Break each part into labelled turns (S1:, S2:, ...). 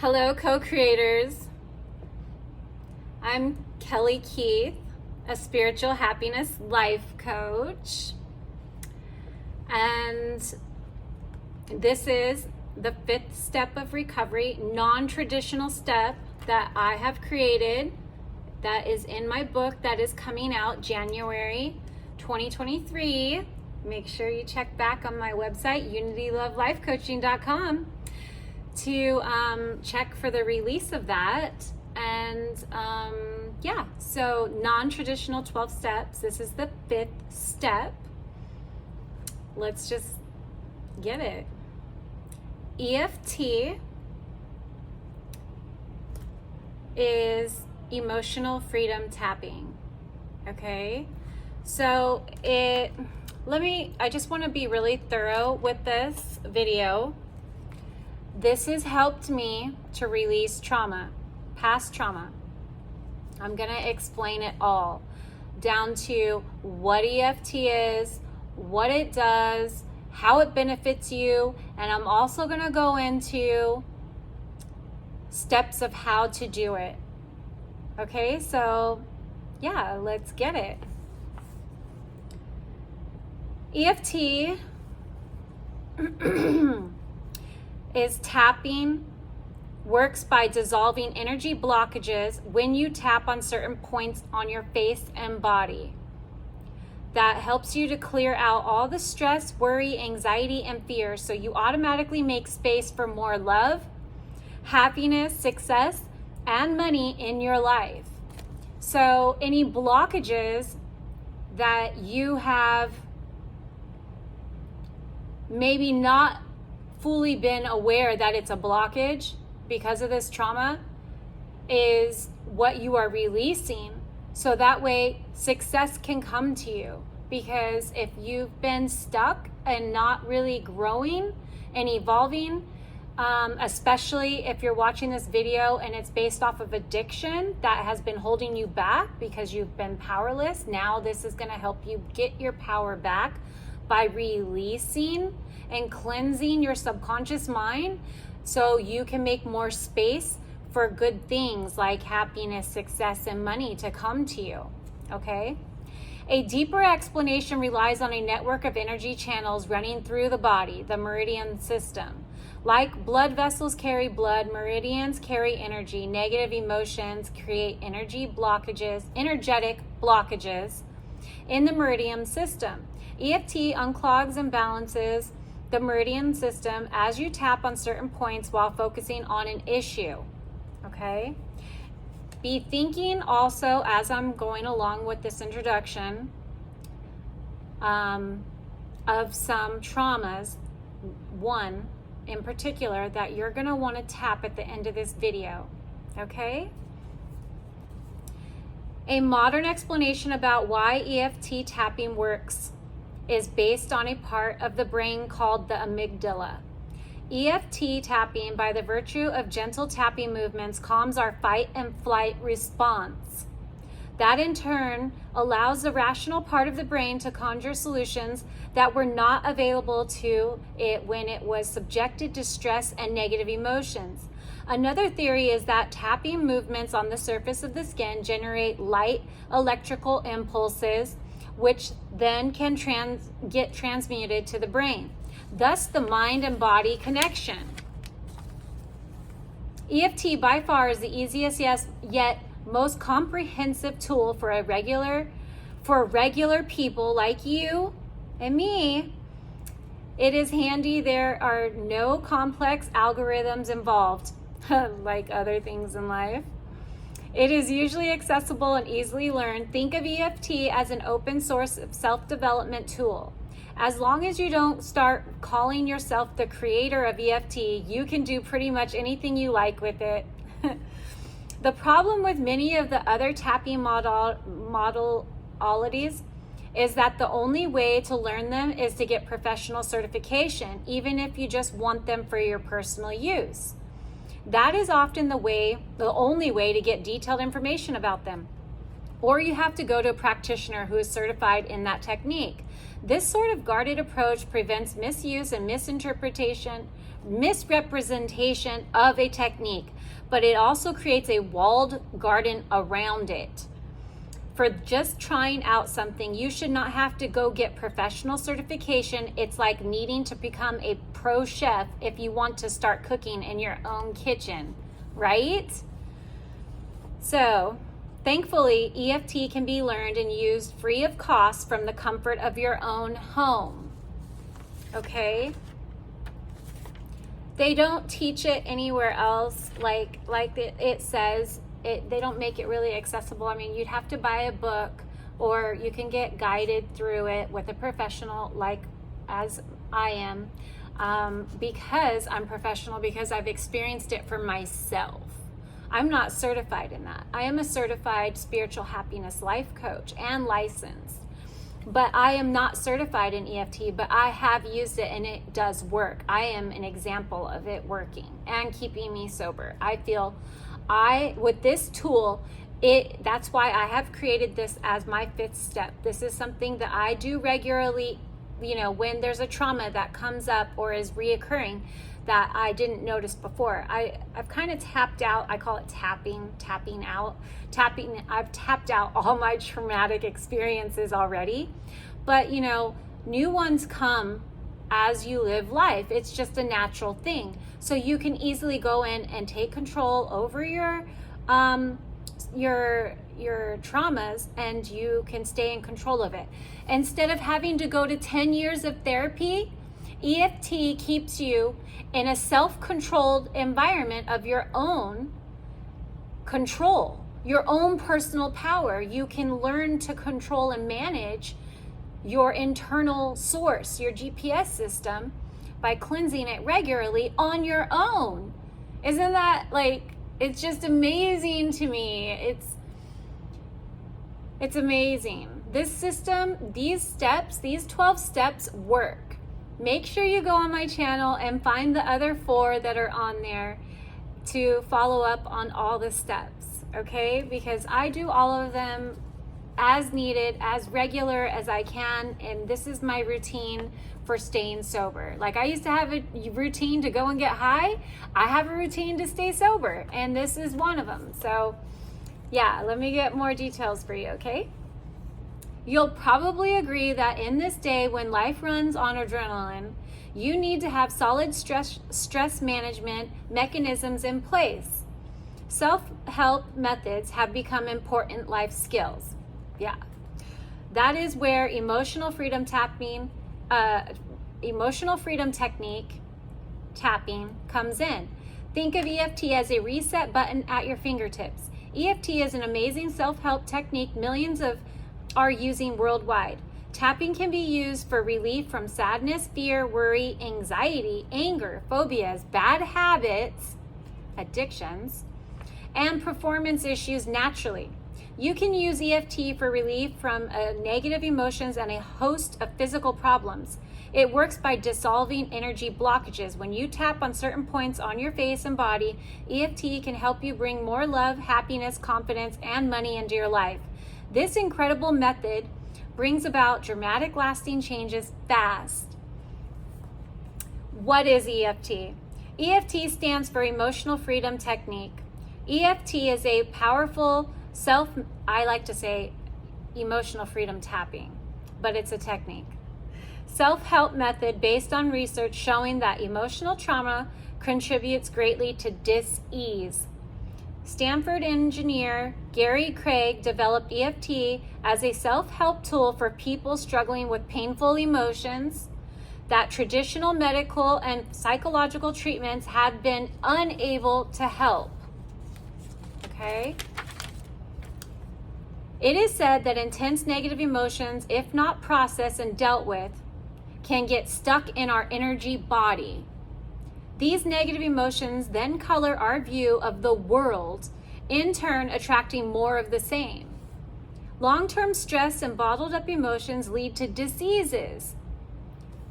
S1: Hello, co-creators. I'm Kelly Keith, a spiritual happiness life coach. And this is the 5th step of recovery, non-traditional step that I have created that is in my book that is coming out January 2023. Make sure you check back on my website, unitylovelifecoaching.com, to check for the release of that. And so non-traditional 12 steps. This is the 5th step. Let's just get it. EFT is emotional freedom tapping. Okay, so I just want to be really thorough with this video. This has helped me to release trauma, past trauma. I'm going to explain it all down to what EFT is, what it does, how it benefits you, and I'm also going to go into steps of how to do it. Okay, so yeah, let's get it. EFT is tapping, works by dissolving energy blockages when you tap on certain points on your face and body. That helps you to clear out all the stress, worry, anxiety, and fear, so you automatically make space for more love, happiness, success, and money in your life. So any blockages that you have maybe not fully been aware that it's a blockage because of this trauma is what you are releasing, so that way success can come to you. Because if you've been stuck and not really growing and evolving, especially if you're watching this video and it's based off of addiction that has been holding you back because you've been powerless, now this is going to help you get your power back by releasing and cleansing your subconscious mind so you can make more space for good things like happiness, success, and money to come to you. Okay? A deeper explanation relies on a network of energy channels running through the body, the meridian system. Like blood vessels carry blood, meridians carry energy. Negative emotions create energetic blockages in the meridian system. EFT unclogs and balances the meridian system as you tap on certain points while focusing on an issue. Okay? Be thinking also, as I'm going along with this introduction, of some traumas, one in particular that you're going to want to tap at the end of this video. Okay? A modern explanation about why EFT tapping works is based on a part of the brain called the amygdala. EFT tapping, by the virtue of gentle tapping movements, calms our fight and flight response. That in turn allows the rational part of the brain to conjure solutions that were not available to it when it was subjected to stress and negative emotions. Another theory is that tapping movements on the surface of the skin generate light electrical impulses, which then can get transmuted to the brain. Thus, the mind and body connection. EFT by far is the easiest yet most comprehensive tool for regular people like you and me. It is handy. There are no complex algorithms involved, like other things in life. It is usually accessible and easily learned. Think of EFT as an open source self-development tool. As long as you don't start calling yourself the creator of EFT, you can do pretty much anything you like with it. The problem with many of the other tapping modalities is that the only way to learn them is to get professional certification, even if you just want them for your personal use. That is often the only way to get detailed information about them. Or you have to go to a practitioner who is certified in that technique. This sort of guarded approach prevents misuse and misinterpretation, misrepresentation of a technique, but it also creates a walled garden around it. For just trying out something, you should not have to go get professional certification. It's like needing to become a pro chef if you want to start cooking in your own kitchen, right? So, thankfully, EFT can be learned and used free of cost from the comfort of your own home. Okay? They don't teach it anywhere else like it says. They don't make it really accessible. I mean, you'd have to buy a book, or you can get guided through it with a professional like as I am, because I'm professional, because I've experienced it for myself. I'm not certified in that. I am a certified spiritual happiness life coach and licensed, but I am not certified in EFT, but I have used it and it does work. I am an example of it working and keeping me sober. I feel with this tool, that's why I have created this as my 5th step. This is something that I do regularly, when there's a trauma that comes up or is reoccurring that I didn't notice before. I've kind of tapped out. I call it tapping out. I've tapped out all my traumatic experiences already. But, new ones come as you live life. It's just a natural thing. So you can easily go in and take control over your traumas, and you can stay in control of it. Instead of having to go to 10 years of therapy, EFT keeps you in a self-controlled environment of your own control, your own personal power. You can learn to control and manage your internal source, your GPS system, by cleansing it regularly on your own. Isn't that it's just amazing to me. It's amazing. This system, these steps, these 12 steps work. Make sure you go on my channel and find the other 4 that are on there to follow up on all the steps, okay? Because I do all of them as needed, as regular as I can, and this is my routine for staying sober. Like I used to have a routine to go and get high. I have a routine to stay sober, and this is one of them. So yeah, let me get more details for you, okay? You'll probably agree that in this day when life runs on adrenaline, you need to have solid stress management mechanisms in place. Self-help methods have become important life skills. Yeah, that is where emotional freedom technique tapping comes in. Think of EFT as a reset button at your fingertips. EFT is an amazing self-help technique millions are using worldwide. Tapping can be used for relief from sadness, fear, worry, anxiety, anger, phobias, bad habits, addictions, and performance issues naturally. You can use EFT for relief from negative emotions and a host of physical problems. It works by dissolving energy blockages. When you tap on certain points on your face and body, EFT can help you bring more love, happiness, confidence, and money into your life. This incredible method brings about dramatic, lasting changes fast. What is EFT? EFT stands for Emotional Freedom Technique. EFT is a powerful I like to say emotional freedom tapping, but it's a technique. Self-help method based on research showing that emotional trauma contributes greatly to dis-ease. Stanford engineer Gary Craig developed EFT as a self-help tool for people struggling with painful emotions that traditional medical and psychological treatments had been unable to help. Okay? It is said that intense negative emotions, if not processed and dealt with, can get stuck in our energy body. These negative emotions then color our view of the world, in turn attracting more of the same. Long-term stress and bottled up emotions lead to diseases.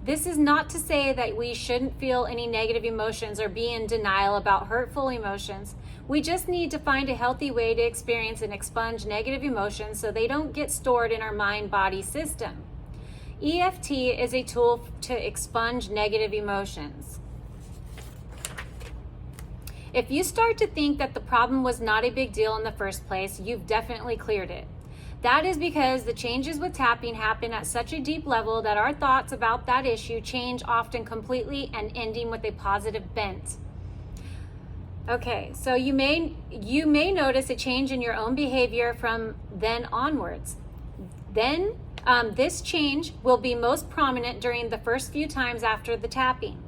S1: This is not to say that we shouldn't feel any negative emotions or be in denial about hurtful emotions. We just need to find a healthy way to experience and expunge negative emotions so they don't get stored in our mind-body system. EFT is a tool to expunge negative emotions. If you start to think that the problem was not a big deal in the first place, you've definitely cleared it. That is because the changes with tapping happen at such a deep level that our thoughts about that issue change often completely and ending with a positive bent. Okay, so you may notice a change in your own behavior from then onwards. Then this change will be most prominent during the first few times after the tapping.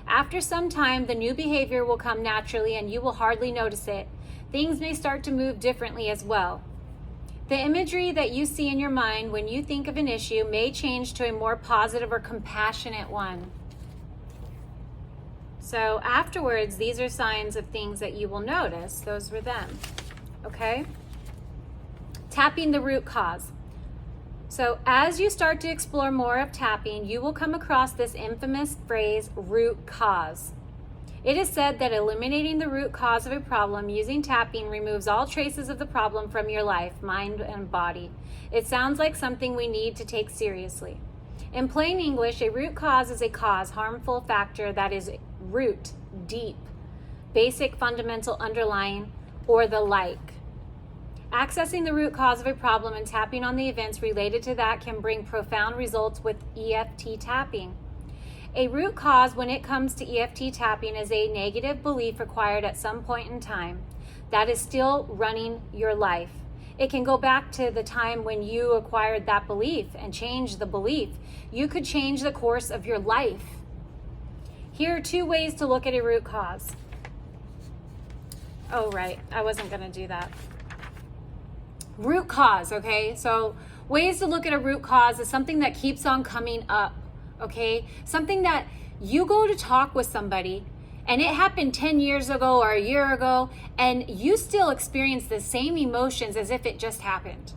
S1: After some time, the new behavior will come naturally and you will hardly notice it. Things may start to move differently as well. The imagery that you see in your mind when you think of an issue may change to a more positive or compassionate one. So afterwards, these are signs of things that you will notice. Those were them. Okay? Tapping the root cause. So as you start to explore more of tapping, you will come across this infamous phrase, root cause. It is said that eliminating the root cause of a problem using tapping removes all traces of the problem from your life, mind, and body. It sounds like something we need to take seriously. In plain English, a root cause is a cause, harmful factor that is root, deep, basic, fundamental, underlying, or the like. Accessing the root cause of a problem and tapping on the events related to that can bring profound results with EFT tapping. A root cause when it comes to EFT tapping is a negative belief acquired at some point in time that is still running your life. It can go back to the time when you acquired that belief and changed the belief. You could change the course of your life. Here are 2 ways to look at a root cause. Oh, right. I wasn't going to do that. Root cause, okay? So ways to look at a root cause is something that keeps on coming up, okay? Something that you go to talk with somebody and it happened 10 years ago or a year ago and you still experience the same emotions as if it just happened.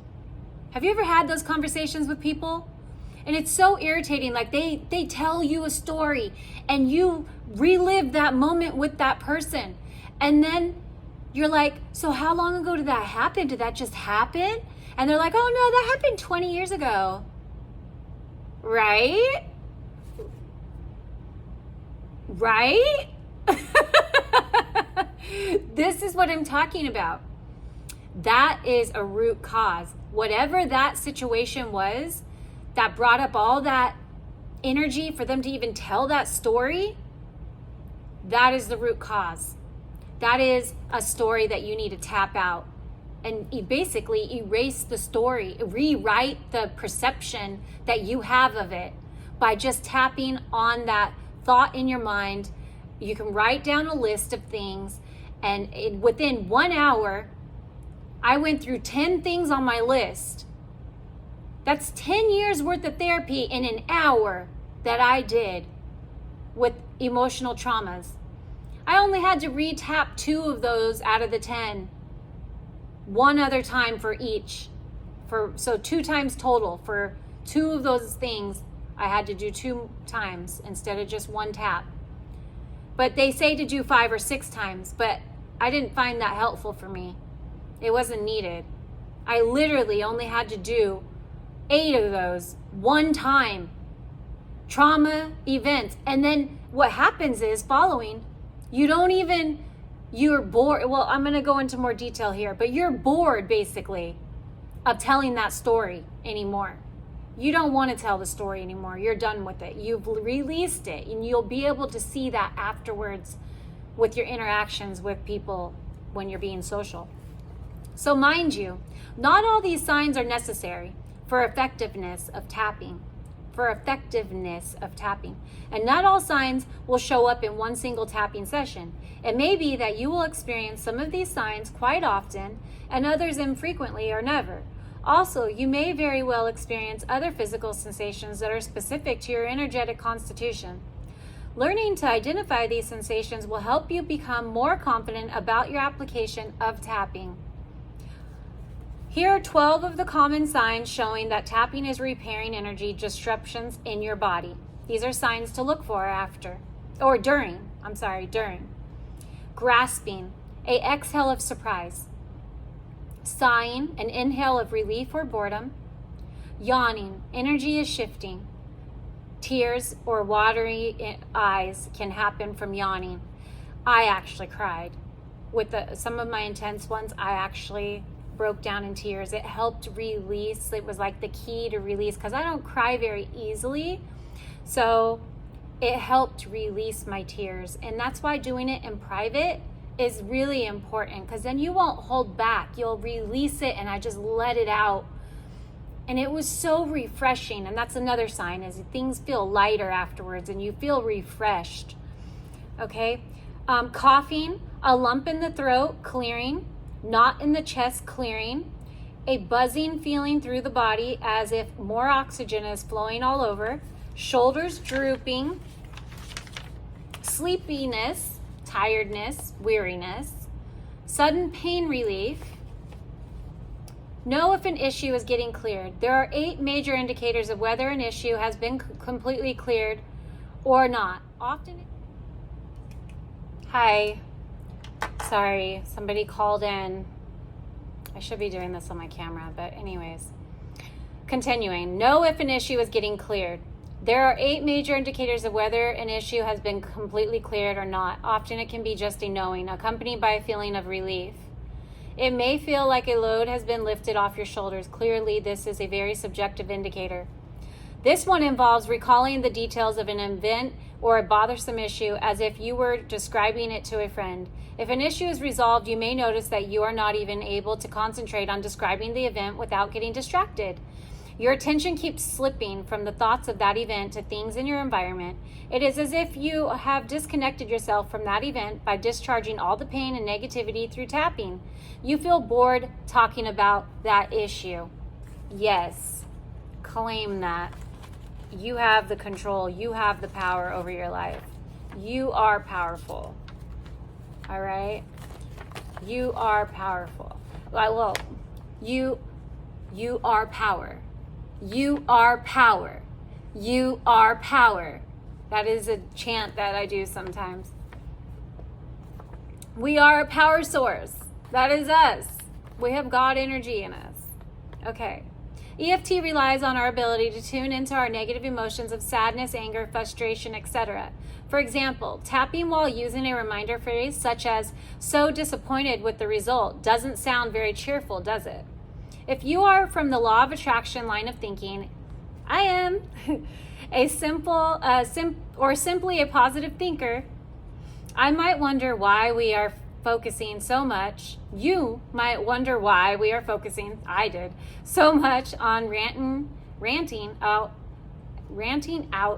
S1: Have you ever had those conversations with people? And it's so irritating. Like they tell you a story and you relive that moment with that person. And then you're like, so how long ago did that happen? Did that just happen? And they're like, oh no, that happened 20 years ago. Right? Right? This is what I'm talking about. That is a root cause. Whatever that situation was that brought up all that energy for them to even tell that story, that is the root cause. That is a story that you need to tap out and basically erase the story, rewrite the perception that you have of it by just tapping on that thought in your mind. You can write down a list of things, and within 1 hour, I went through 10 things on my list. That's 10 years worth of therapy in an hour that I did with emotional traumas. I only had to re-tap 2 of those out of the 10. 1 other time for each. So 2 times total. For 2 of those things, I had to do 2 times instead of just 1 tap. But they say to do 5 or 6 times, but I didn't find that helpful for me. It wasn't needed. I literally only had to do 8 of those 1 time. Trauma events. And then what happens is following, you're bored. Well, I'm going to go into more detail here, but you're bored basically of telling that story anymore. You don't want to tell the story anymore. You're done with it. You've released it, and you'll be able to see that afterwards with your interactions with people when you're being social. So mind you, not all these signs are necessary for effectiveness of tapping. And not all signs will show up in one single tapping session. It may be that you will experience some of these signs quite often and others infrequently or never. Also, you may very well experience other physical sensations that are specific to your energetic constitution. Learning to identify these sensations will help you become more confident about your application of tapping. Here are 12 of the common signs showing that tapping is repairing energy disruptions in your body. These are signs to look for during. Grasping, an exhale of surprise. Sighing, an inhale of relief or boredom. Yawning, energy is shifting. Tears or watery eyes can happen from yawning. I actually cried. with some of my intense ones, I actually broke down in tears. It helped release. It was like the key to release, because I don't cry very easily. So it helped release my tears. And that's why doing it in private is really important, because then you won't hold back. You'll release it, and I just let it out. And it was so refreshing. And that's another sign, is things feel lighter afterwards and you feel refreshed. Okay. Coughing, a lump in the throat, clearing, knot in the chest, clearing, a buzzing feeling through the body as if more oxygen is flowing all over, shoulders drooping, sleepiness, tiredness, weariness, sudden pain relief. Know if an issue is getting cleared. There are 8 major indicators of whether an issue has been completely cleared or not. Often. Hi. Sorry, somebody called in. I should be doing this on my camera, but anyways. Continuing. Know if an issue is getting cleared. There are 8 major indicators of whether an issue has been completely cleared or not. Often it can be just a knowing, accompanied by a feeling of relief. It may feel like a load has been lifted off your shoulders. Clearly, this is a very subjective indicator. This one involves recalling the details of an event or a bothersome issue as if you were describing it to a friend. If an issue is resolved, you may notice that you are not even able to concentrate on describing the event without getting distracted. Your attention keeps slipping from the thoughts of that event to things in your environment. It is as if you have disconnected yourself from that event by discharging all the pain and negativity through tapping. You feel bored talking about that issue. Yes, claim that. You have the control. You have the power over your life. You are powerful. All right? You are powerful. Well, you are power. You are power. You are power. That is a chant that I do sometimes. We are a power source. That is us. We have God energy in us. Okay. EFT relies on our ability to tune into our negative emotions of sadness, anger, frustration, etc. For example, tapping while using a reminder phrase such as, "so disappointed with the result," doesn't sound very cheerful, does it? If you are from the law of attraction line of thinking, I am simply a positive thinker, I might wonder why we are focusing so much. You might wonder why we are focusing, I did, so much on ranting out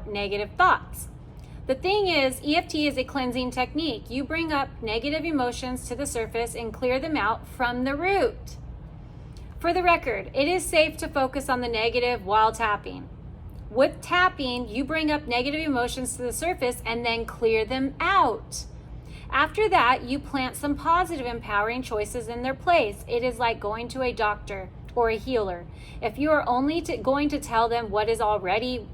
S1: negative thoughts. The thing is, EFT is a cleansing technique. You bring up negative emotions to the surface and clear them out from the root. For the record, it is safe to focus on the negative while tapping. With tapping, you bring up negative emotions to the surface and then clear them out. After that, you plant some positive, empowering choices in their place. It is like going to a doctor or a healer. If you are only going to tell them what is already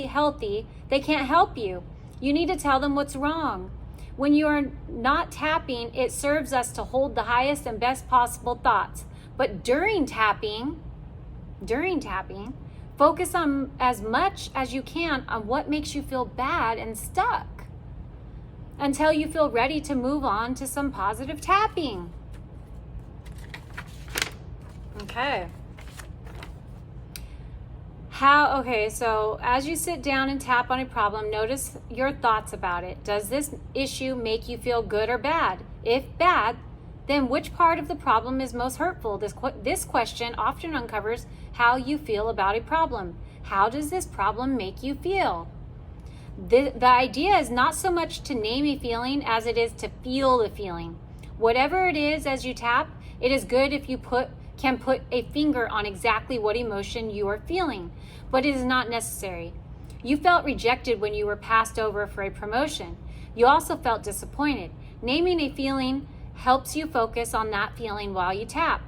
S1: healthy, they can't help you. You need to tell them what's wrong. When you are not tapping, it serves us to hold the highest and best possible thoughts. But during tapping, focus on as much as you can on what makes you feel bad and stuck until you feel ready to move on to some positive tapping. Okay. So as you sit down and tap on a problem, notice your thoughts about it. Does this issue make you feel good or bad? If bad, then which part of the problem is most hurtful? This question often uncovers how you feel about a problem. How does this problem make you feel? The idea is not so much to name a feeling as it is to feel the feeling. Whatever it is as you tap, it is good if you can put a finger on exactly what emotion you are feeling, but it is not necessary. You felt rejected when you were passed over for a promotion. You also felt disappointed. Naming a feeling helps you focus on that feeling while you tap.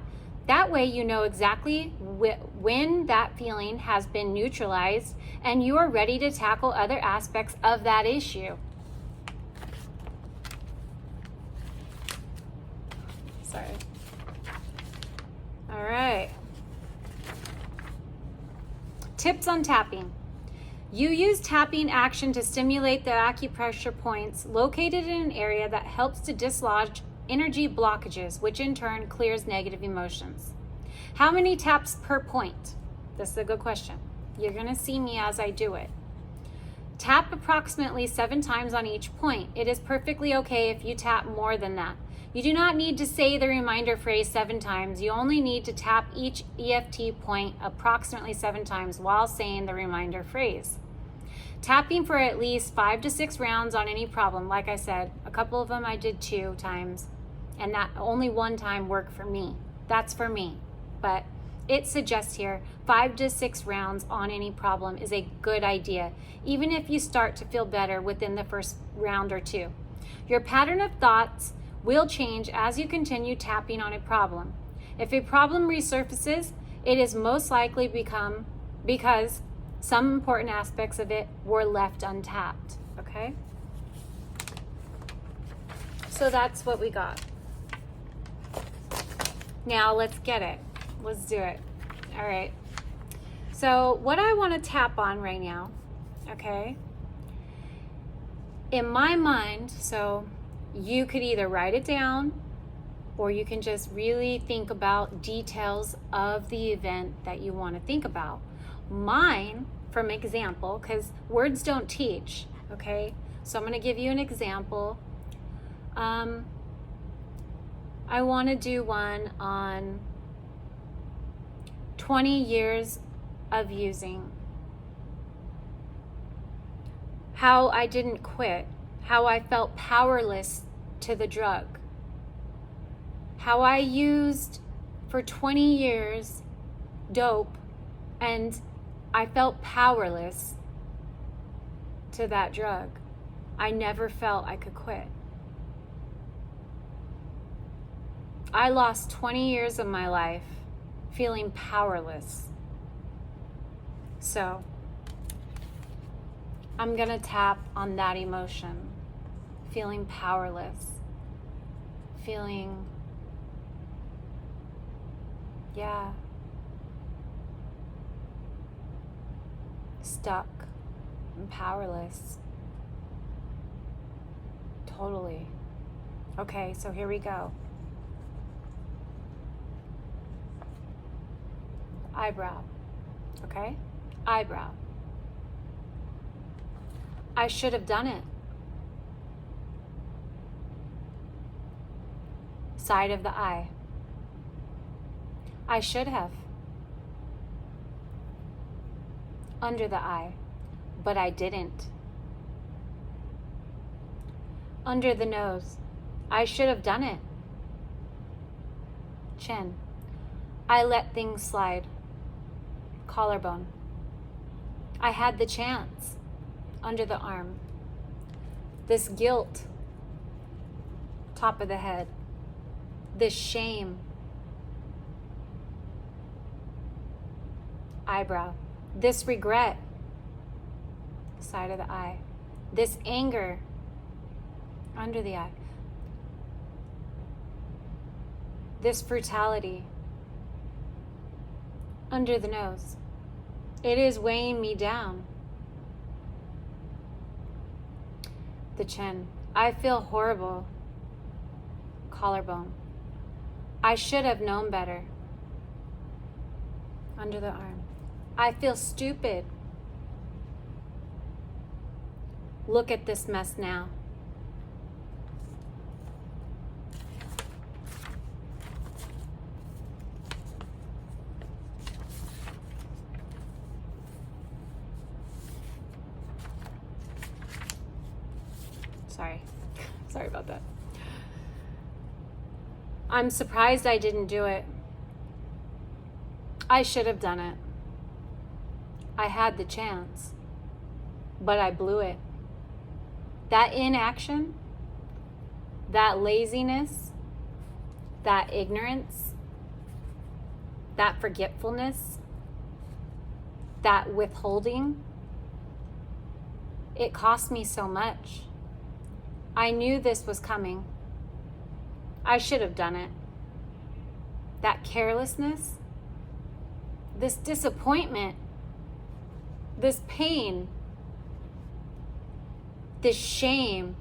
S1: That way you know exactly when that feeling has been neutralized and you are ready to tackle other aspects of that issue. Sorry. All right. Tips on tapping. You use tapping action to stimulate the acupressure points located in an area that helps to dislodge energy blockages, which in turn clears negative emotions. How many taps per point? This is a good question. You're going to see me as I do it. Tap approximately 7 times on each point. It is perfectly okay if you tap more than that. You do not need to say the reminder phrase 7 times. You only need to tap each EFT point approximately 7 times while saying the reminder phrase. Tapping for at least 5 to 6 rounds on any problem. Like I said, a couple of them I did 2 times, and that only 1 time worked for me. That's for me. But it suggests here 5 to 6 rounds on any problem is a good idea, even if you start to feel better within the first round or 2. Your pattern of thoughts will change as you continue tapping on a problem. If a problem resurfaces, it is most likely because some important aspects of it were left untapped, okay? So that's what we got. Now let's get it. Let's do it. All right. So what I want to tap on right now, okay, in my mind, so you could either write it down or you can just really think about details of the event that you want to think about. Mine, from example, because words don't teach, okay? So I'm going to give you an example. I want to do one on 20 years of using. How I didn't quit. How I felt powerless to the drug. How I used for 20 years dope and I felt powerless to that drug. I never felt I could quit. I lost 20 years of my life feeling powerless. So I'm gonna tap on that emotion, feeling powerless, feeling, stuck and powerless. Totally. Okay, so here we go. Eyebrow, okay? Eyebrow. I should have done it. Side of the eye. I should have. Under the eye, but I didn't. Under the nose. I should have done it. Chin. I let things slide. Collarbone. I had the chance. Under the arm. This guilt. Top of the head. This shame. Eyebrow. This regret. Side of the eye. This anger. Under the eye. This brutality. Under the nose. It is weighing me down. The chin. I feel horrible. Collarbone. I should have known better. Under the arm. I feel stupid. Look at this mess now. Sorry about that. I'm surprised I didn't do it. I should have done it. I had the chance, but I blew it. That inaction, that laziness, that ignorance, that forgetfulness, that withholding, it cost me so much. I knew this was coming. I should have done it. That carelessness, this disappointment, this pain, this shame,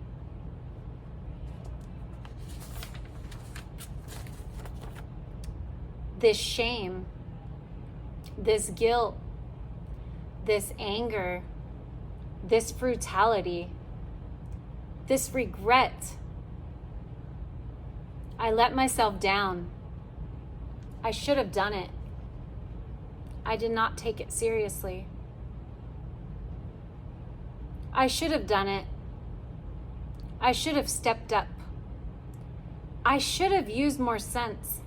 S1: this guilt, this anger, this brutality, this regret. I let myself down. I should have done it. I did not take it seriously. I should have done it. I should have stepped up. I should have used more sense.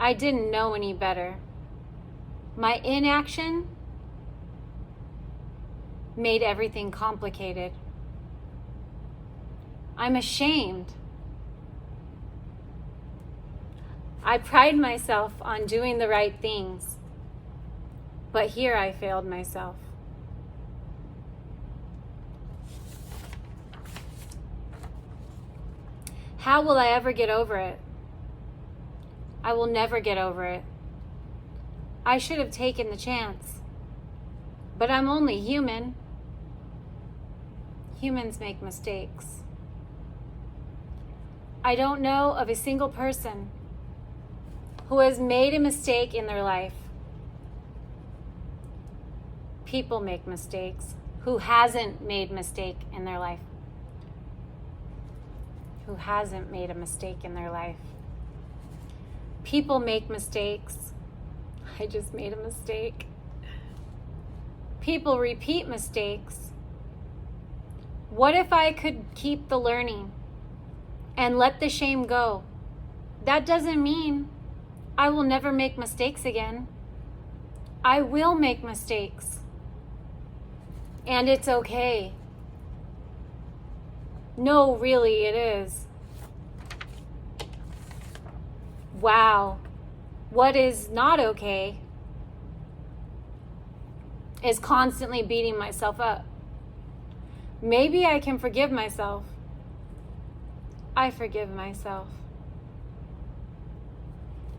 S1: I didn't know any better. My inaction made everything complicated. I'm ashamed. I pride myself on doing the right things, but here I failed myself. How will I ever get over it? I will never get over it. I should have taken the chance, but I'm only human. Humans make mistakes. I don't know of a single person who has made a mistake in their life. People make mistakes. Who hasn't made a mistake in their life? Who hasn't made a mistake in their life? People make mistakes. I just made a mistake. People repeat mistakes. What if I could keep the learning and let the shame go? That doesn't mean I will never make mistakes again. I will make mistakes. And it's okay. No, really, it is. Wow. What is not okay is constantly beating myself up. Maybe I can forgive myself. I forgive myself.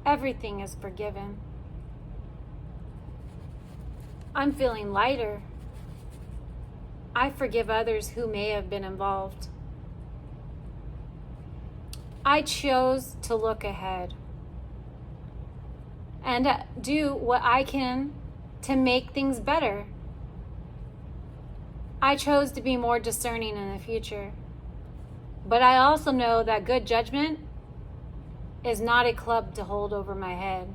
S1: Everything is forgiven. I'm feeling lighter. I forgive others who may have been involved. I chose to look ahead and do what I can to make things better. I chose to be more discerning in the future. But I also know that good judgment is not a club to hold over my head.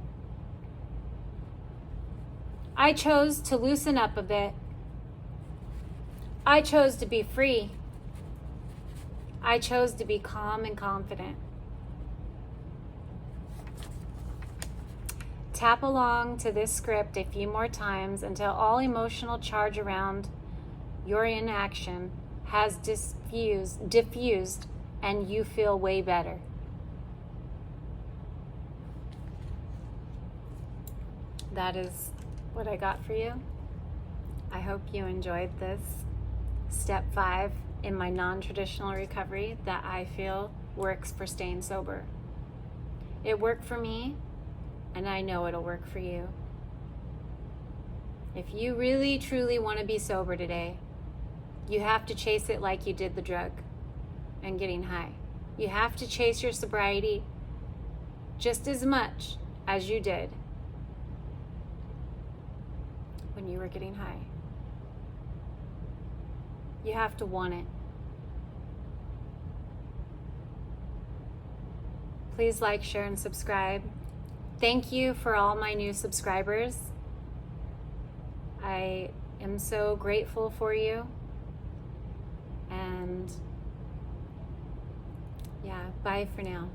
S1: I chose to loosen up a bit. I chose to be free. I chose to be calm and confident. Tap along to this script a few more times until all emotional charge around your inaction has diffused and you feel way better. That is what I got for you. I hope you enjoyed this step 5 in my non-traditional recovery that I feel works for staying sober. It worked for me, and I know it'll work for you. If you really, truly want to be sober today, you have to chase it like you did the drug and getting high. You have to chase your sobriety just as much as you did when you were getting high. You have to want it. Please like, share, and subscribe. Thank you for all my new subscribers. I am so grateful for you. And yeah, bye for now.